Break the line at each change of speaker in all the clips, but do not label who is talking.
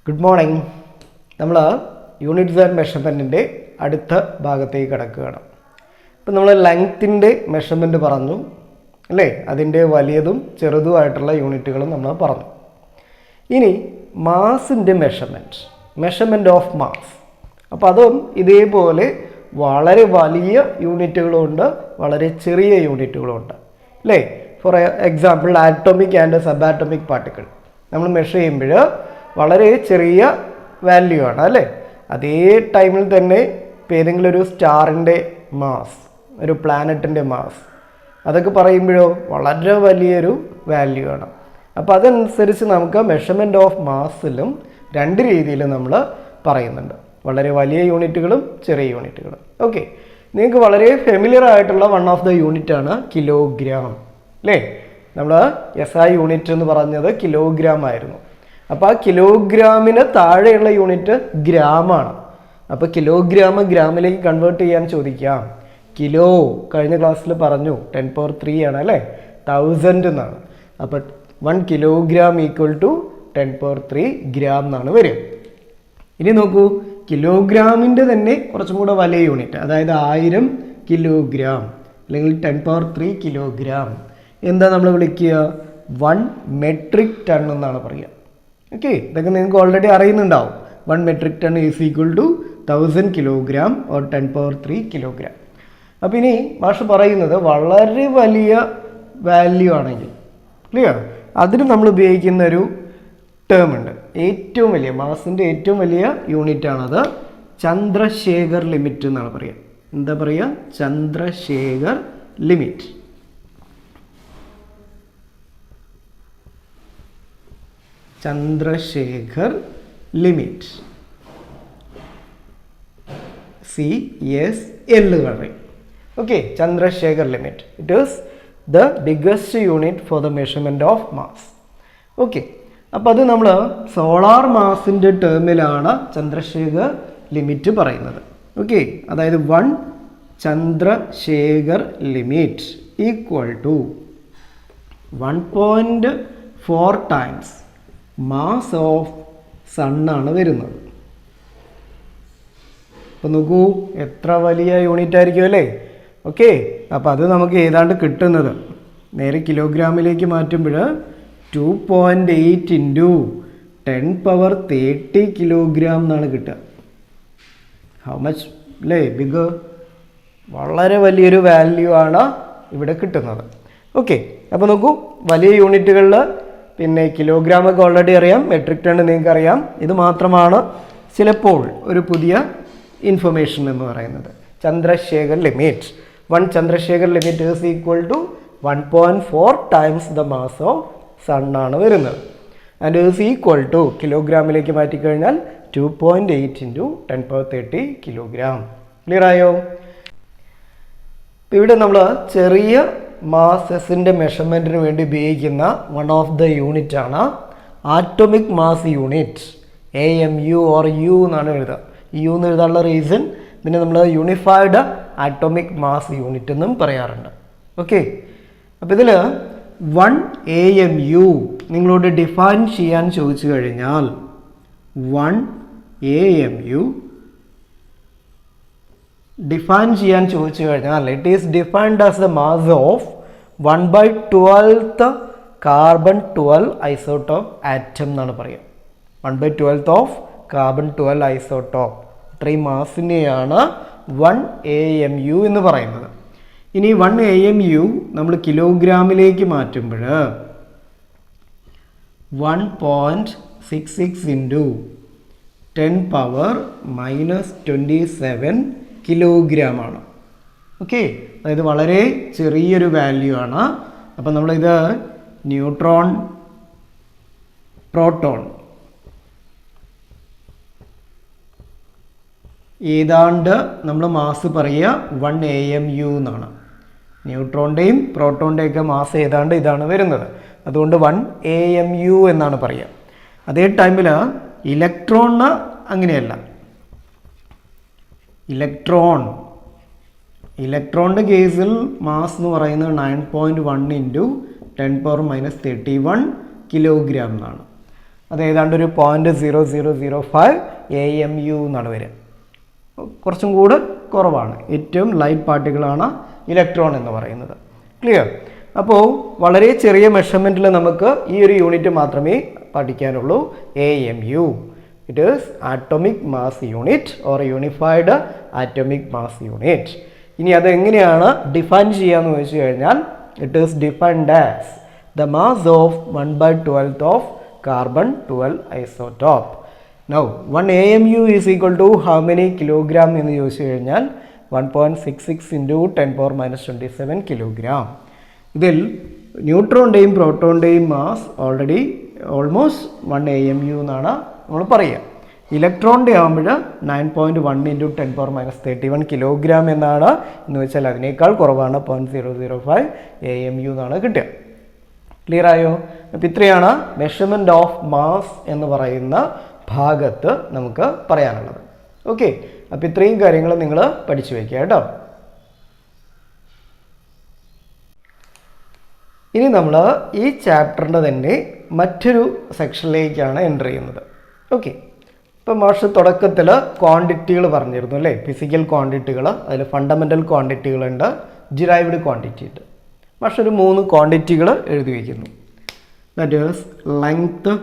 Good morning. നമ്മൾ units and മെഷർമെൻറ്റിൻ്റെ അടുത്ത ഭാഗത്തേക്ക് കിടക്കുകയാണ്. ഇപ്പം നമ്മൾ ലെങ്ത്തിൻ്റെ മെഷർമെൻറ്റ് പറഞ്ഞു അല്ലേ, അതിൻ്റെ വലിയതും ചെറുതുമായിട്ടുള്ള യൂണിറ്റുകളും നമ്മൾ പറഞ്ഞു. ഇനി മാസിൻ്റെ മെഷർമെൻറ്റ് ഓഫ് മാസ്. അപ്പോൾ അതും ഇതേപോലെ വളരെ വലിയ യൂണിറ്റുകളുമുണ്ട്, വളരെ ചെറിയ യൂണിറ്റുകളുമുണ്ട് അല്ലേ. For example atomic and sub atomic particle നമ്മൾ മെഷർ ചെയ്യുമ്പോൾ വളരെ ചെറിയ വാല്യൂ ആണ് അല്ലേ. അതേ ടൈമിൽ തന്നെ ഇപ്പോൾ ഏതെങ്കിലും ഒരു സ്റ്റാറിൻ്റെ മാസ്, ഒരു പ്ലാനറ്റിൻ്റെ മാസ്, അതൊക്കെ പറയുമ്പോഴോ വളരെ വലിയൊരു വാല്യൂ ആണ്. അപ്പോൾ അതനുസരിച്ച് നമുക്ക് മെഷർമെൻറ്റ് ഓഫ് മാസിലും രണ്ട് രീതിയിൽ നമ്മൾ പറയുന്നുണ്ട്, വളരെ വലിയ യൂണിറ്റുകളും ചെറിയ യൂണിറ്റുകളും. ഓക്കെ, നിങ്ങൾക്ക് വളരെ ഫെമിലിയർ ആയിട്ടുള്ള വൺ ഓഫ് ദ യൂണിറ്റാണ് കിലോഗ്രാം അല്ലേ. നമ്മൾ SI യൂണിറ്റ് എന്ന് പറഞ്ഞത് കിലോഗ്രാം ആയിരുന്നു. അപ്പോൾ ആ കിലോഗ്രാമിന് താഴെയുള്ള യൂണിറ്റ് ഗ്രാമാണ്. അപ്പോൾ കിലോഗ്രാം ഗ്രാമിലേക്ക് കൺവേർട്ട് ചെയ്യാൻ ചോദിക്കാം. കിലോ കഴിഞ്ഞ ക്ലാസ്സിൽ പറഞ്ഞു 10³ ആണ് അല്ലേ, 1000 എന്നാണ്. അപ്പോൾ 1 കിലോഗ്രാം ഈക്വൽ ടു 10³ ഗ്രാം എന്നാണ് വരിക. ഇനി നോക്കൂ, കിലോഗ്രാമിൻ്റെ തന്നെ കുറച്ചും കൂടെ വലിയ യൂണിറ്റ്, അതായത് 1000 കിലോഗ്രാം അല്ലെങ്കിൽ 10³ കിലോഗ്രാം എന്താ നമ്മൾ വിളിക്കുക? 1 മെട്രിക് ടൺ എന്നാണ് പറയുക. ഓക്കെ, ഇതൊക്കെ നിങ്ങൾക്ക് ഓൾറെഡി അറിയുന്നുണ്ടാവും. 1 metric ton is equal to 1000 kilogram or 10³ kilogram. അപ്പോൾ ഇനി മാഷ് പറയുന്നത് വളരെ വലിയ വാല്യൂ ആണെങ്കിൽ, ക്ലിയർ, അതിന് നമ്മൾ ഉപയോഗിക്കുന്ന ഒരു ടേം ഉണ്ട്. ഏറ്റവും വലിയ മാസിൻ്റെ ഏറ്റവും വലിയ യൂണിറ്റ് ആണത് ചന്ദ്രശേഖർ ലിമിറ്റ് എന്നാണ് പറയുക. എന്താ പറയുക? Chandrasekhar limit. Chandrasekhar limit, CSL പറയും. Okay, Chandrasekhar limit, it is the biggest unit for the measurement of mass. Okay, അപ്പോൾ അത് നമ്മൾ സോളാർ മാസിൻ്റെ ടേമിലാണ് ചന്ദ്രശേഖർ ലിമിറ്റ് പറയുന്നത്. ഓക്കെ, അതായത് 1 Chandrasekhar limit equal to 1.4 times mass of സണ്ണാണ് വരുന്നത്. അപ്പോൾ നോക്കൂ, എത്ര വലിയ യൂണിറ്റ് ആയിരിക്കും അല്ലേ. ഓക്കെ, അപ്പോൾ അത് നമുക്ക് ഏതാണ്ട് കിട്ടുന്നത് നേരെ കിലോഗ്രാമിലേക്ക് മാറ്റുമ്പോൾ 2.8 ഇൻറ്റു 10⁻30 കിലോഗ്രാം എന്നാണ് കിട്ടുക. ഹൗ മച്ച് അല്ലേ, ബിഗ്, വളരെ വലിയൊരു വാല്യൂ ആണ് ഇവിടെ കിട്ടുന്നത്. ഓക്കെ, അപ്പോൾ നോക്കൂ, വലിയ യൂണിറ്റുകളിൽ പിന്നെ കിലോഗ്രാമൊക്കെ ഓൾറെഡി അറിയാം, മെട്രിക് ടൺ നിങ്ങൾക്ക് അറിയാം. ഇത് മാത്രമാണ് ചിലപ്പോൾ ഒരു പുതിയ ഇൻഫർമേഷൻ എന്ന് പറയുന്നത്. Chandrasekhar limit, 1 Chandrasekhar limit is equal to 1.4 times the mass of sun ആണ് വരുന്നത്. ആൻഡ് ഈസ് ഈക്വൽ ടു കിലോഗ്രാമിലേക്ക് മാറ്റിക്കഴിഞ്ഞാൽ 2.8 ഇൻറ്റു 10⁻30 കിലോഗ്രാം. ക്ലിയർ ആയോ? ഇവിടെ നമ്മൾ ചെറിയ മാസസിൻ്റെ മെഷർമെൻറ്റിന് വേണ്ടി ഉപയോഗിക്കുന്ന വൺ ഓഫ് ദ യൂണിറ്റ് ആണ് atomic mass unit, AMU or U എന്നാണ് എഴുതുക. U എന്ന് എഴുതാനുള്ള റീസൺ, ഇതിനെ നമ്മൾ യൂണിഫൈഡ് ആറ്റോമിക് മാസ് യൂണിറ്റ് എന്നും പറയാറുണ്ട്. ഓക്കെ, അപ്പോൾ ഇതിൽ 1 AMU നിങ്ങളോട് ഡിഫൈൻ ചെയ്യാൻ ചോദിച്ചു കഴിഞ്ഞാൽ 1 AMU ഡിഫൈൻ ചെയ്യാൻ ചോദിച്ചു കഴിഞ്ഞാൽ it is defined as the mass of 1/12th carbon 12 isotope atom എന്നാണ് പറയുക. 1/12th ഓഫ് കാർബൺ 12 ഐസോട്ടോപ്പ്, അത്രയും മാസിനെയാണ് 1 AMU എന്ന് പറയുന്നത്. ഇനി 1 AMU നമ്മൾ കിലോഗ്രാമിലേക്ക് മാറ്റുമ്പോൾ 1.66 ഇൻറ്റു 10⁻⁻27 കിലോഗ്രാം ആണ്. ഓക്കെ, അതായത് വളരെ ചെറിയൊരു വാല്യൂ ആണ്. അപ്പം നമ്മളിത് ന്യൂട്രോൺ, പ്രോട്ടോൺ ഏതാണ്ട് നമ്മൾ മാസ് പറയുക 1 AMU എന്നാണ്. ന്യൂട്രോണിൻ്റെയും പ്രോട്ടോണിൻ്റെയൊക്കെ മാസ് ഏതാണ്ട് ഇതാണ് വരുന്നത്. അതുകൊണ്ട് 1 AMU എന്നാണ് പറയുക. അതേ ടൈമിൽ ഇലക്ട്രോണിന് അങ്ങനെയല്ല. ഇലക്ട്രോണിൻ്റെ കേസിൽ മാസ് എന്ന് പറയുന്നത് 9.1 ഇൻറ്റു 10⁻31 കിലോഗ്രാം എന്നാണ്. അത് ഏതാണ്ട് ഒരു 0.0005 AMU എന്നാണ് വരിക. കുറച്ചും കൂടെ കുറവാണ്. ഏറ്റവും ലൈറ്റ് പാർട്ടിക്കിളാണ് ഇലക്ട്രോൺ എന്ന് പറയുന്നത്. ക്ലിയർ? അപ്പോൾ വളരെ ചെറിയ മെഷർമെൻറ്റിൽ നമുക്ക് ഈ ഒരു യൂണിറ്റ് മാത്രമേ പഠിക്കാനുള്ളൂ, AMU. It is atomic mass unit or unified atomic mass unit. ഇനി അത് എങ്ങനെയാണ് ഡിഫൈൻ ചെയ്യാന്ന് വെച്ച് കഴിഞ്ഞാൽ it is defined as the mass of 1/12 of carbon 12 isotope. Now 1 AMU is equal to how many kilogram എന്ന് ചോദിച്ചു കഴിഞ്ഞാൽ 1.66 ഇൻറ്റു 10⁻27 കിലോഗ്രാം. ഇതിൽ ന്യൂട്രോണിൻ്റെയും പ്രോട്ടോണിൻ്റെയും മാസ് ഓൾറെഡി ഓൾമോസ്റ്റ് 1 AMU എന്നാണ് നമ്മൾ പറയുക. ഇലക്ട്രോണിൻ്റെ ആകുമ്പോൾ 9.1 ഇൻറ്റു 10⁻31 കിലോഗ്രാം എന്നാണ്. എന്ന് വെച്ചാൽ അതിനേക്കാൾ കുറവാണ്, 0.005 AMU എന്നാണ് കിട്ടുക. ക്ലിയർ ആയോ? അപ്പോൾ ഇത്രയാണ് മെഷർമെൻറ്റ് ഓഫ് മാസ് എന്ന് പറയുന്ന ഭാഗത്ത് നമുക്ക് പറയാനുള്ളത്. ഓക്കെ, അപ്പോൾ ഇത്രയും കാര്യങ്ങൾ നിങ്ങൾ പഠിച്ചു വയ്ക്കുക കേട്ടോ. ഇനി നമ്മൾ ഈ ചാപ്റ്ററിൻ്റെ തന്നെ മറ്റൊരു സെക്ഷനിലേക്കാണ് എൻ്റർ ചെയ്യുന്നത്. ഓക്കെ, ഇപ്പം മാഷ് തുടക്കത്തിൽ ക്വാണ്ടിറ്റികൾ പറഞ്ഞിരുന്നു അല്ലേ, ഫിസിക്കൽ ക്വാണ്ടിറ്റികൾ. അതിൽ ഫണ്ടമെൻ്റൽ ക്വാണ്ടിറ്റികളുണ്ട്, ഡിറൈവ്ഡ് ക്വാണ്ടിറ്റി ഉണ്ട്. മാഷ് ഒരു 3 ക്വാണ്ടിറ്റികൾ എഴുതി വയ്ക്കുന്നു. That is length,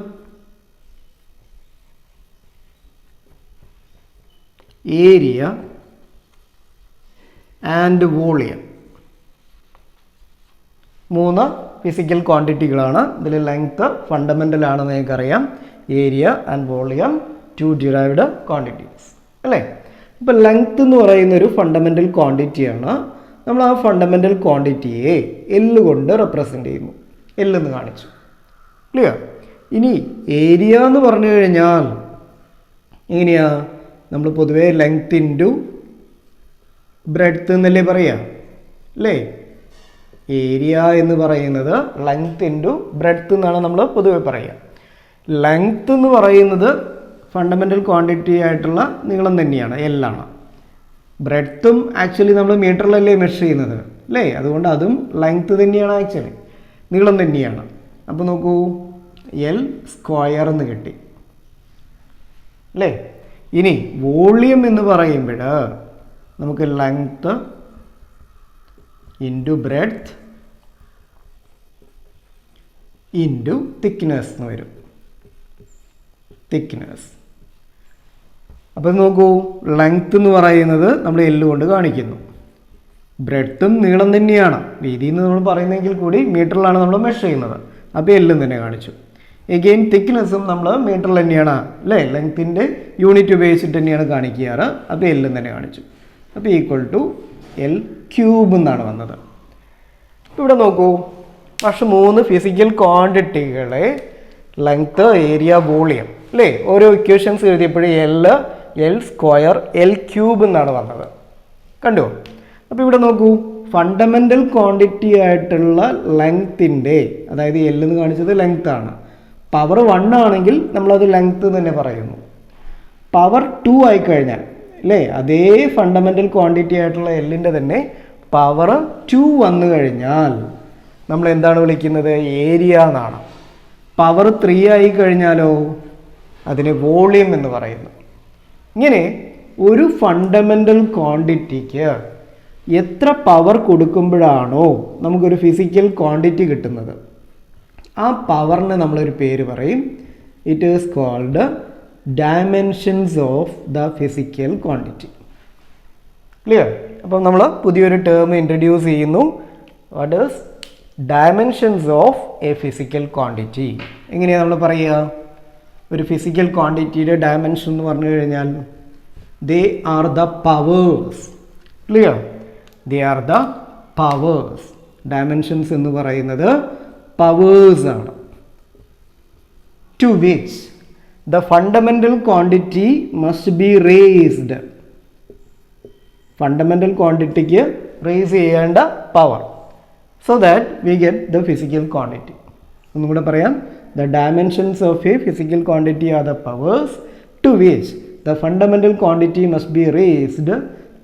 area and volume. 3 physical ക്വാണ്ടിറ്റികളാണ്. ഇതിൽ ലെങ്ത് ഫണ്ടമെൻ്റൽ ആണെന്ന് നിങ്ങൾക്കറിയാം, area and volume 2 derived quantities അല്ലേ. ഇപ്പോൾ ലെങ്ത് എന്ന് പറയുന്ന ഒരു ഫണ്ടമെൻ്റൽ ക്വാണ്ടിറ്റിയാണ്. നമ്മൾ ആ ഫണ്ടമെൻ്റൽ ക്വാണ്ടിറ്റിയെ L കൊണ്ട് റെപ്രസെൻ്റ് ചെയ്യുന്നു. L എന്ന് കാണിച്ചു. ക്ലിയർ? ഇനി ഏരിയ എന്ന് പറഞ്ഞു കഴിഞ്ഞാൽ എങ്ങനെയാ? നമ്മൾ പൊതുവേ ലെങ്ത് ഇൻറ്റു ബ്രെഡ്ത്ത് എന്നല്ലേ പറയുക അല്ലേ. ഏരിയ എന്ന് പറയുന്നത് ലെങ്ത് ഇൻറ്റു ബ്രെഡ്ത്ത് എന്നാണ് നമ്മൾ പൊതുവെ പറയുക. ലെങ്ത് എന്ന് പറയുന്നത് ഫണ്ടമെൻ്റൽ ക്വാണ്ടിറ്റി ആയിട്ടുള്ള നീളം തന്നെയാണ്, L ആണ്. ബ്രെഡ്ത്തും ആക്ച്വലി നമ്മൾ മീറ്ററിലല്ലേ മെഷർ ചെയ്യുന്നത് അല്ലേ, അതുകൊണ്ട് അതും ലെങ്ത് തന്നെയാണ്, ആക്ച്വലി നീളം തന്നെയാണ്. അപ്പോൾ നോക്കൂ, L² എന്ന് കിട്ടി അല്ലേ. ഇനി വോളിയം എന്ന് പറയുമ്പോൾ നമുക്ക് length into breadth into thickness എന്ന് വരും. തിക്നെസ്. അപ്പം നോക്കൂ, ലെങ്ത് എന്ന് പറയുന്നത് നമ്മൾ L കൊണ്ട് കാണിക്കുന്നു. ബ്രെഡ്ത്തും നീളം തന്നെയാണ്, വീതി എന്ന് നമ്മൾ പറയുന്നെങ്കിൽ കൂടി മീറ്ററിലാണ് നമ്മൾ മെഷർ ചെയ്യുന്നത്. അപ്പോൾ L തന്നെ കാണിച്ചു. എഗെയിൻ തിക്നെസ്സും നമ്മൾ മീറ്ററിൽ തന്നെയാണ് അല്ലേ, ലെങ്ത്തിൻ്റെ യൂണിറ്റ് ഉപയോഗിച്ചിട്ട് തന്നെയാണ് കാണിക്കാറ്. അപ്പോൾ L തന്നെ കാണിച്ചു. അപ്പോൾ ഈക്വൽ ടു L³ എന്നാണ് വന്നത്. ഇവിടെ നോക്കൂ, പക്ഷെ 3 ഫിസിക്കൽ ക്വാണ്ടിറ്റികളെ ലെങ്ത്ത്, ഏരിയ, വോളിയം അല്ലേ, ഓരോ ഇക്വേഷൻസ് എഴുതിയപ്പോഴും L² L³ എന്നാണ് വന്നത്. കണ്ടോ? അപ്പോൾ ഇവിടെ നോക്കൂ, ഫണ്ടമെൻ്റൽ ക്വാണ്ടിറ്റി ആയിട്ടുള്ള ലെങ്ത്തിൻ്റെ, അതായത് L എന്ന് കാണിച്ചത് ലെങ്ത് ആണ്. പവർ 1 ആണെങ്കിൽ നമ്മളത് ലെങ്ത്ത് തന്നെ പറയുന്നു. പവർ 2 ആയിക്കഴിഞ്ഞാൽ അല്ലേ, അതേ ഫണ്ടമെൻ്റൽ ക്വാണ്ടിറ്റി ആയിട്ടുള്ള Lൻ്റെ തന്നെ പവർ 2 വന്നു കഴിഞ്ഞാൽ നമ്മൾ എന്താണ് വിളിക്കുന്നത്? ഏരിയ എന്നാണ്. പവർ 3 ആയി കഴിഞ്ഞാലോ അതിനെ വോളിയം എന്ന് പറയുന്നു. ഇങ്ങനെ ഒരു ഫണ്ടമെൻ്റൽ ക്വാണ്ടിറ്റിക്ക് എത്ര പവർ കൊടുക്കുമ്പോഴാണോ നമുക്കൊരു ഫിസിക്കൽ ക്വാണ്ടിറ്റി കിട്ടുന്നത്, ആ പവറിന് നമ്മളൊരു പേര് പറയും. It is called dimensions of the physical quantity. Clear? അപ്പം നമ്മൾ പുതിയൊരു ടേം ഇൻട്രൊഡ്യൂസ് ചെയ്യുന്നു. What is dimensions of a physical quantity. എങ്ങനെയാണ് നമ്മൾ പറയുക? ഒരു ഫിസിക്കൽ ക്വാണ്ടിറ്റിയുടെ ഡയമെൻഷൻ എന്ന് പറഞ്ഞു കഴിഞ്ഞാൽ they are the powers. Clear? They are the powers. Dimensions എന്ന് പറയുന്നത് പവേഴ്സ് ആണ്. To which the fundamental quantity must be raised. Fundamental ക്വാണ്ടിറ്റിക്ക് റേസ് ചെയ്യേണ്ട power, so that we get the physical quantity. ഒന്നും കൂടെ പറയാം. The dimensions of a physical quantity are the powers to which the fundamental quantity must be raised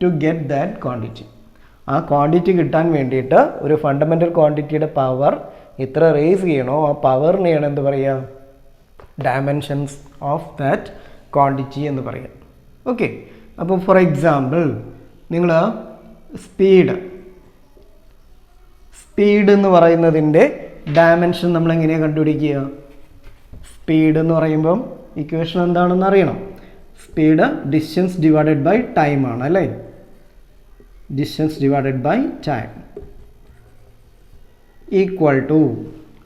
to get that quantity. ആ quantity കിട്ടാൻ വേണ്ടിയിട്ട് ഒരു fundamental ക്വാണ്ടിറ്റിയുടെ power എത്ര raise ചെയ്യണോ ആ പവറിനെയാണ് എന്ത് പറയുക? ഡയമെൻഷൻസ് ഓഫ് ദാറ്റ് ക്വാണ്ടിറ്റി എന്ന് പറയാം. ഓക്കെ, അപ്പോൾ ഫോർ എക്സാമ്പിൾ നിങ്ങൾ സ്പീഡ് എന്ന് പറയുന്നതിൻ്റെ ഡയമെൻഷൻ നമ്മൾ എങ്ങനെയാണ് കണ്ടുപിടിക്കുക? സ്പീഡ് എന്ന് പറയുമ്പം ഇക്വേഷൻ എന്താണെന്ന് അറിയണം. Speed distance divided by time ആണ് അല്ലേ? Distance divided by time equal to,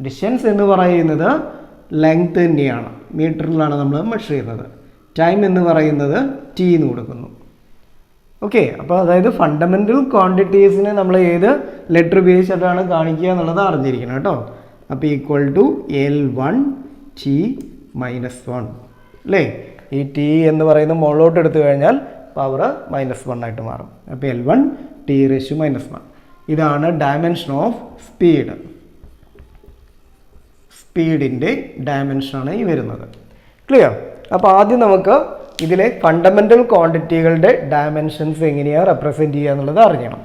distance എന്ന് പറയുന്നത് ലെങ്ത് തന്നെയാണ്, മീറ്ററിലാണ് നമ്മൾ മെഷർ ചെയ്യുന്നത്. ടൈം എന്ന് പറയുന്നത് ടി എന്ന് കൊടുക്കുന്നു. ഓക്കെ, അപ്പോൾ അതായത് ഫണ്ടമെൻ്റൽ ക്വാണ്ടിറ്റീസിനെ നമ്മൾ ഏത് ലെറ്റർ ഉപയോഗിച്ചിട്ടാണ് കാണിക്കുക എന്നുള്ളത് അറിഞ്ഞിരിക്കണം കേട്ടോ. അപ്പോൾ ഈക്വൽ ടു L1T-1 അല്ലേ? ഈ ടി എന്ന് പറയുന്ന മുകളിലോട്ട് എടുത്തു കഴിഞ്ഞാൽ പവർ -1 ആയിട്ട് മാറും. അപ്പോൾ L1T⁻⁻1 ഇതാണ് ഡയമെൻഷൻ ഓഫ് സ്പീഡ്. സ്പീഡിൻ്റെ ഡയമെൻഷനാണ് ഈ വരുന്നത്. ക്ലിയർ? അപ്പോൾ ആദ്യം നമുക്ക് ഇതിലെ ഫണ്ടമെൻ്റൽ ക്വാണ്ടിറ്റികളുടെ ഡയമെൻഷൻസ് എങ്ങനെയാണ് റെപ്രസെൻറ്റ് ചെയ്യുക എന്നുള്ളത് അറിയണം.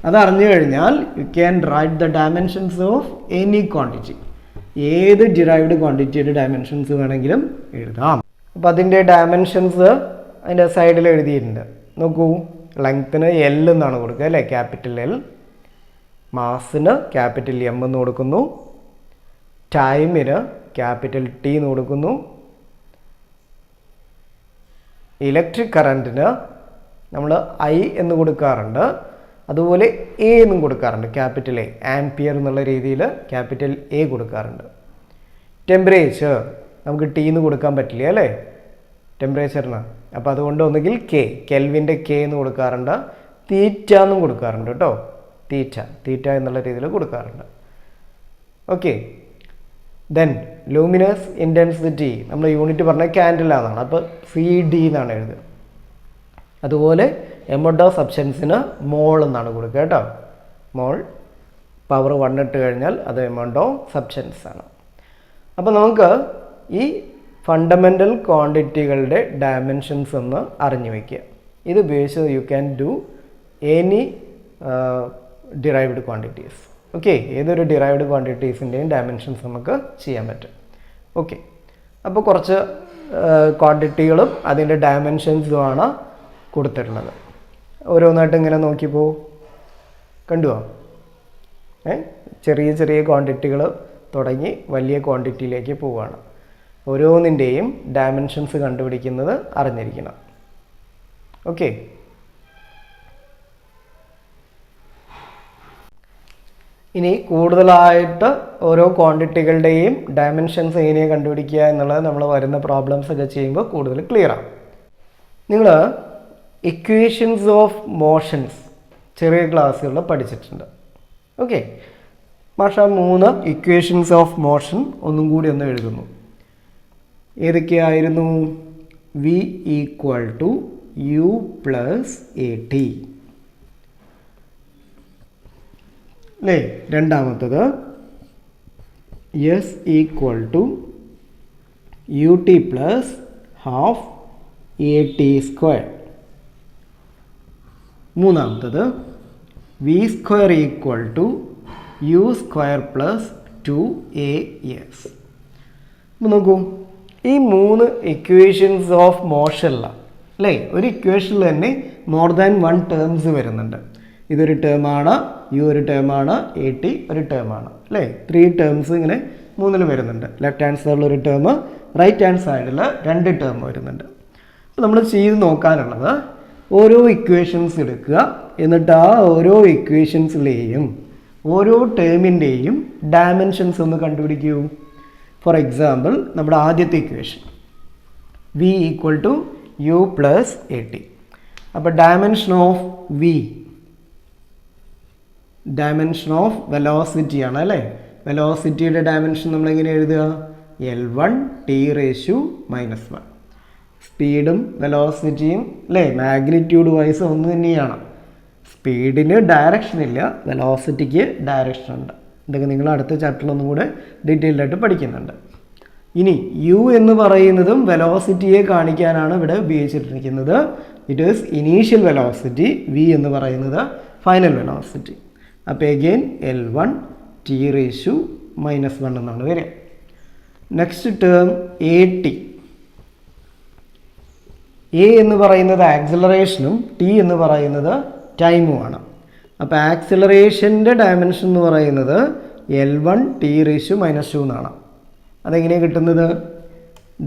അത് അറിഞ്ഞു കഴിഞ്ഞാൽ you can write the dimensions of any quantity. ഏത് ഡിറൈവ്ഡ് ക്വാണ്ടിറ്റിയുടെ ഡയമെൻഷൻസ് വേണമെങ്കിലും എഴുതാം. അപ്പോൾ അതിൻ്റെ ഡയമെൻഷൻസ് അതിൻ്റെ സൈഡിൽ എഴുതിയിട്ടുണ്ട്. നോക്കൂ, ലെങ്ത്തിന് L എന്നാണ് കൊടുക്കുക അല്ലേ? Capital L. മാസിന് ക്യാപിറ്റൽ M എന്ന് കൊടുക്കുന്നു. ടൈമിന് ക്യാപിറ്റൽ T എന്ന് കൊടുക്കുന്നു. ഇലക്ട്രിക് കറൻറ്റിന് നമ്മൾ I എന്ന് കൊടുക്കാറുണ്ട്, അതുപോലെ A എന്നും കൊടുക്കാറുണ്ട്, ക്യാപിറ്റൽ A. ആംപിയർ എന്നുള്ള രീതിയിൽ ക്യാപിറ്റൽ A കൊടുക്കാറുണ്ട്. ടെമ്പറേച്ചർ നമുക്ക് T എന്ന് കൊടുക്കാൻ പറ്റില്ല അല്ലേ ടെമ്പറേച്ചറിന്? അപ്പോൾ അതുകൊണ്ട് ഒന്നുകിൽ കെൽവിൻ്റെ K എന്ന് കൊടുക്കാറുണ്ട്, തീറ്റ എന്നും കൊടുക്കാറുണ്ട് കേട്ടോ. തീറ്റ എന്നുള്ള രീതിയിൽ കൊടുക്കാറുണ്ട്. ഓക്കെ, ദെൻ ലൂമിനസ് ഇൻറ്റൻസിറ്റി നമ്മൾ യൂണിറ്റ് പറഞ്ഞ ക്യാൻഡിലാന്നാണ്, അപ്പോൾ CD എന്നാണ് എഴുതുക. അതുപോലെ എമൗണ്ട് ഓഫ് സബ്സ്റ്റൻസിന് മോൾ എന്നാണ് കൊടുക്കുക കേട്ടോ. മോൾ പവർ 1 ഇട്ട് കഴിഞ്ഞാൽ അത് എമൗണ്ട് ഓഫ് സബ്സ്റ്റൻസ് ആണ്. അപ്പോൾ നമുക്ക് ഈ ഫണ്ടമെൻ്റൽ ക്വാണ്ടിറ്റികളുടെ ഡയമെൻഷൻസ് ഒന്ന് അറിഞ്ഞു വയ്ക്കുക. ഇത് ഉപയോഗിച്ച് you can do any derived quantities. Okay, ഏതൊരു ഡിറൈവ്ഡ് ക്വാണ്ടിറ്റീസിൻ്റെയും ഡയമെൻഷൻസ് നമുക്ക് ചെയ്യാൻ പറ്റും. ഓക്കെ, അപ്പോൾ കുറച്ച് ക്വാണ്ടിറ്റികളും അതിൻ്റെ ഡയമെൻഷൻസുമാണ് കൊടുത്തിട്ടുള്ളത്. ഓരോന്നായിട്ട് ഇങ്ങനെ നോക്കിയപ്പോൾ കണ്ടുവോ? ചെറിയ ചെറിയ ക്വാണ്ടിറ്റികൾ തുടങ്ങി വലിയ ക്വാണ്ടിറ്റിയിലേക്ക് പോവുകയാണ്. ഓരോന്നിൻ്റെയും ഡയമെൻഷൻസ് കണ്ടുപിടിക്കുന്നത് അറിഞ്ഞിരിക്കണം. ഓക്കെ, ഇനി കൂടുതലായിട്ട് ഓരോ ക്വാണ്ടിറ്റികളുടെയും ഡയമെൻഷൻസ് എങ്ങനെയാണ് കണ്ടുപിടിക്കുക എന്നുള്ളത് നമ്മൾ വരുന്ന പ്രോബ്ലംസ് ഒക്കെ ചെയ്യുമ്പോൾ കൂടുതൽ ക്ലിയർ ആവും. നിങ്ങൾ ഇക്വേഷൻസ് ഓഫ് മോഷൻസ് ചെറിയ ക്ലാസ്സുകളിൽ പഠിച്ചിട്ടുണ്ട്. ഓക്കെ, മാഷ 3 ഇക്വേഷൻസ് ഓഫ് മോഷൻ ഒന്നും കൂടി ഒന്ന് എഴുതുന്നു. ഏതൊക്കെയായിരുന്നു? V = U + AT അല്ലേ? രണ്ടാമത്തത് S = UT + ½ AT². മൂന്നാമത്തത് V² = U² + 2AS. അപ്പോൾ നോക്കൂ, ഈ 3 ഇക്വേഷൻസ് ഓഫ് മോഷനിലാണ് അല്ലേ? ഒരു ഇക്വേഷനിൽ തന്നെ മോർ ദാൻ 1 ടേംസ് വരുന്നുണ്ട്. ഇതൊരു ടേമാണ്, U ഒരു ടേമാണ്, AT ഒരു ടേമാണ് അല്ലേ? 3 ടേംസ് ഇങ്ങനെ 3 വരുന്നുണ്ട്. ലെഫ്റ്റ് ഹാൻഡ് സൈഡിൽ ഒരു ടേം, റൈറ്റ് ഹാൻഡ് സൈഡിൽ 2 ടേം വരുന്നുണ്ട്. അപ്പോൾ നമ്മൾ ചെയ്ത് നോക്കാനുള്ളത് ഓരോ ഇക്വേഷൻസ് എടുക്കുക, എന്നിട്ട് ആ ഓരോ ഇക്വേഷൻസിലെയും ഓരോ ടേമിൻ്റെയും ഡയമെൻഷൻസ് ഒന്ന് കണ്ടുപിടിക്കൂ. ഫോർ എക്സാമ്പിൾ നമ്മുടെ ആദ്യത്തെ ഇക്വേഷൻ V = U + AT. അപ്പോൾ dimension of V, dimension of velocity ആണ് അല്ലേ? വെലോസിറ്റിയുടെ ഡയമെൻഷൻ നമ്മൾ എങ്ങനെ എഴുതുക? L1T⁻⁻1. സ്പീഡും വെലോസിറ്റിയും അല്ലേ മാഗ്നിറ്റ്യൂഡ് വൈസ് ഒന്ന് തന്നെയാണ്. സ്പീഡിന് ഡയറക്ഷൻ ഇല്ല, വെലോസിറ്റിക്ക് ഡയറക്ഷൻ ഉണ്ട്. ഇതൊക്കെ നിങ്ങൾ അടുത്ത ചാപ്റ്ററിലൊന്നും കൂടെ ഡീറ്റെയിൽഡ് ആയിട്ട് പഠിക്കുന്നുണ്ട്. ഇനി U എന്ന് പറയുന്നതും വെലോസിറ്റിയെ കാണിക്കാനാണ് ഇവിടെ ഉപയോഗിച്ചിട്ടിരിക്കുന്നത്. It is initial velocity. V എന്ന് പറയുന്നത് ഫൈനൽ വെലോസിറ്റി. അപ്പോൾ എഗെയിൻ L1T⁻⁻1 എന്നാണ് വരിക. Next term A T. A എന്ന് പറയുന്നത് ആക്സിലറേഷനും ടി എന്ന് പറയുന്നത് ടൈമുമാണ്. അപ്പോൾ ആക്സിലറേഷൻ്റെ ഡയമെൻഷൻ എന്ന് പറയുന്നത് L1t⁻² എന്നാണ്. അതെങ്ങനെയാണ് കിട്ടുന്നത്?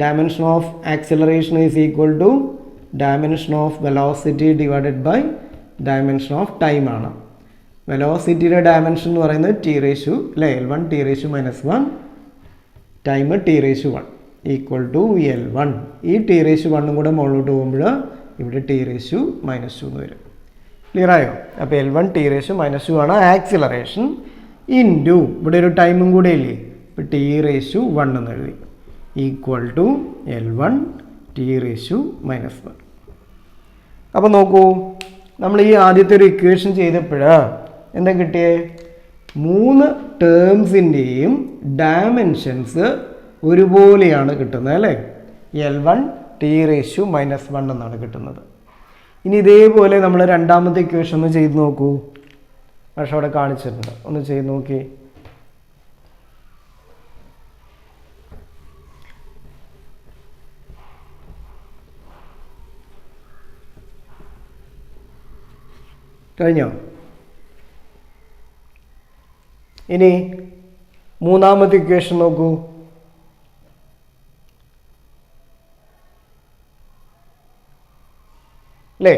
Dimension of acceleration is equal to dimension of velocity divided by dimension of time ആണ്. വെലോസിറ്റിയുടെ ഡയമെൻഷൻ എന്ന് പറയുന്നത് t⁻, അല്ലേ, L1t⁻⁻1, time t⁻1 equal to L1. ഈ t⁻1 കൂടെ മുകളിലോട്ട് പോകുമ്പോൾ ഇവിടെ t⁻² എന്ന് വരും. ക്ലിയർ ആയോ? അപ്പോൾ L1t⁻² ആണ് ആക്സിലറേഷൻ ഇൻറ്റു ഇവിടെ ഒരു ടൈമും കൂടെ ഇല്ലേ, ഇപ്പോൾ t⁻1 എന്ന് എഴുതി, ഈക്വൽ ടു L1t⁻1. അപ്പോൾ നോക്കൂ, നമ്മൾ ഈ ആദ്യത്തെ ഒരു ഇക്വേഷൻ ചെയ്തപ്പോൾ എന്താ കിട്ടിയേ? 3 ടേംസിൻ്റെയും ഡയമെൻഷൻസ് ഒരുപോലെയാണ് കിട്ടുന്നത്, അല്ലേ? L1t⁻1 എന്നാണ് കിട്ടുന്നത്. ഇനി ഇതേപോലെ നമ്മൾ രണ്ടാമത്തെ ഇക്വേഷൻ ഒന്ന് ചെയ്ത് നോക്കൂ. പക്ഷെ അവിടെ കാണിച്ചിട്ടുണ്ട്, ഒന്ന് ചെയ്ത് നോക്കി. കഴിഞ്ഞോ? ഇനി മൂന്നാമത്തെ ഇക്വേഷൻ നോക്കൂ. അല്ലേ?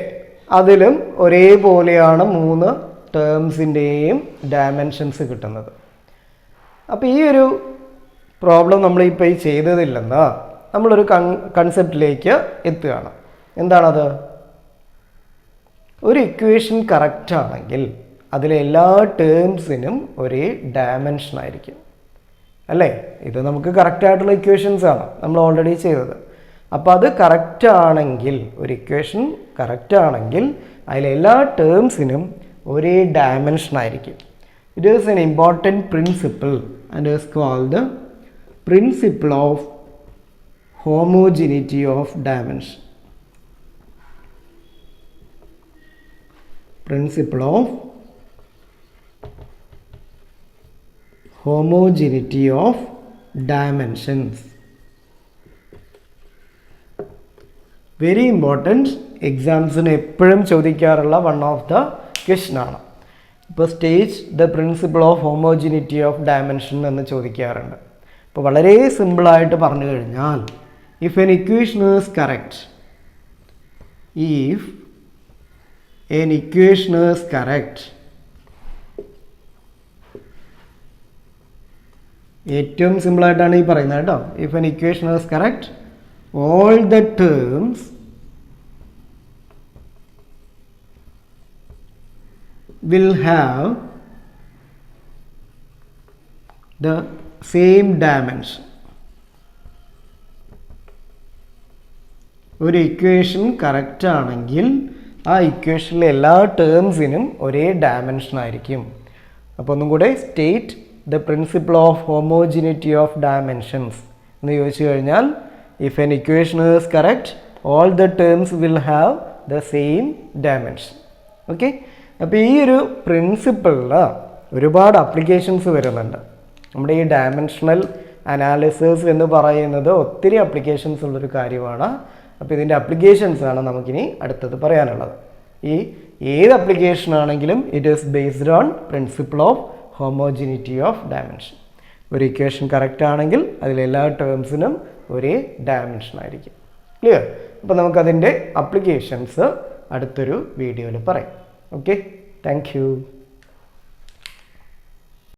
അതിലും ഒരേപോലെയാണ് 3 ടേംസിൻ്റെയും ഡയമെൻഷൻസ് കിട്ടുന്നത്. അപ്പോൾ ഈ ഒരു പ്രോബ്ലം നമ്മളിപ്പോൾ ഈ ചെയ്തതില്ലെന്നാ നമ്മളൊരു കൺസെപ്റ്റിലേക്ക് എത്തുകയാണ്. എന്താണത്? ഒരു ഇക്വേഷൻ കറക്റ്റ് ആണെങ്കിൽ അതിലെ എല്ലാ ടേംസിനും ഒരേ ഡയമെൻഷൻ ആയിരിക്കും, അല്ലേ? ഇത് നമുക്ക് കറക്റ്റായിട്ടുള്ള ഇക്വേഷൻസ് ആണ് നമ്മൾ ഓൾറെഡി ചെയ്തത്. അപ്പോൾ അത് കറക്റ്റ് ആണെങ്കിൽ, ഒരു ഇക്വേഷൻ കറക്റ്റ് ആണെങ്കിൽ അതിലെ എല്ലാ ടേംസിനും ഒരേ ഡയമെൻഷൻ ആയിരിക്കും. It is an important principle and is called principle of homogeneity of dimension. Principle of homogeneity of dimensions. Very important. എക്സാംസിന് എപ്പോഴും ചോദിക്കാറുള്ള വൺ ഓഫ് ദ ക്വസ്റ്റ്യൻ ആണ്. ഇപ്പോൾ state the principle of homogeneity of dimension എന്ന് ചോദിക്കാറുണ്ട്. ഇപ്പോൾ വളരെ സിമ്പിളായിട്ട് പറഞ്ഞു കഴിഞ്ഞാൽ, if an equation is correct, if an equation is correct, ഏറ്റവും സിമ്പിളായിട്ടാണ് ഈ പറയുന്നത് കേട്ടോ. If an equation is correct, all the terms will have the same dimension. ഒരു ഇക്വേഷൻ കറക്റ്റ് ആണെങ്കിൽ ആ ഇക്വേഷനിലെ എല്ലാ ടേംസിനും ഒരേ ഡയമെൻഷൻ ആയിരിക്കും. അപ്പോൾ ഒന്നും കൂടെ, state the principle of homogeneity of dimensions എന്ന് ചോദിച്ചു കഴിഞ്ഞാൽ, if an equation is correct, all the terms will have the same dimension. Okay? അപ്പോൾ ഈ ഒരു പ്രിൻസിപ്പിളിൽ ഒരുപാട് അപ്ലിക്കേഷൻസ് വരുന്നുണ്ട്. നമ്മുടെ ഈ ഡയമെൻഷണൽ അനാലിസിസ് എന്ന് പറയുന്നത് ഒത്തിരി അപ്ലിക്കേഷൻസ് ഉള്ളൊരു കാര്യമാണ്. അപ്പോൾ ഇതിൻ്റെ അപ്ലിക്കേഷൻസാണ് നമുക്കിനി അടുത്തത് പറയാനുള്ളത്. ഈ ഏത് അപ്ലിക്കേഷൻ ആണെങ്കിലും it is based on principle of homogeneity of dimension. ഒരു ഇക്വേഷൻ കറക്റ്റ് ആണെങ്കിൽ അതിലെല്ലാ ടേംസിനും ഒരേ ഡയമെൻഷൻ ആയിരിക്കും. ക്ലിയർ? അപ്പോൾ നമുക്കതിൻ്റെ അപ്ലിക്കേഷൻസ് അടുത്തൊരു വീഡിയോയിൽ പറയാം. Okay, thank you.